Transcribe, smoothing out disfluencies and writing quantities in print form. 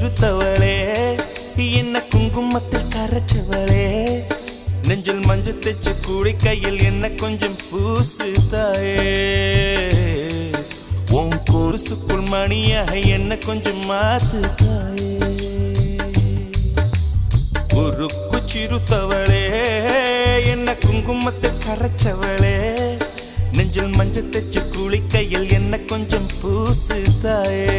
சிறுத்தவளே என்ன குங்குமத்தில் கரைச்சவளே நெஞ்சில் மஞ்சள் தைச்சு கூடி கையில் என்ன கொஞ்சம் பூசு தாயே உன் கொலுசுக்குள் மணியாக என்ன கொஞ்சம் மாத்து தாயே உருக்கு சிறுத்தவளே என்ன குங்குமத்தில் கரைச்சவளே நெஞ்சில் மஞ்சள் தைச்சு கூலி கையில் என்ன கொஞ்சம் பூசு தாயே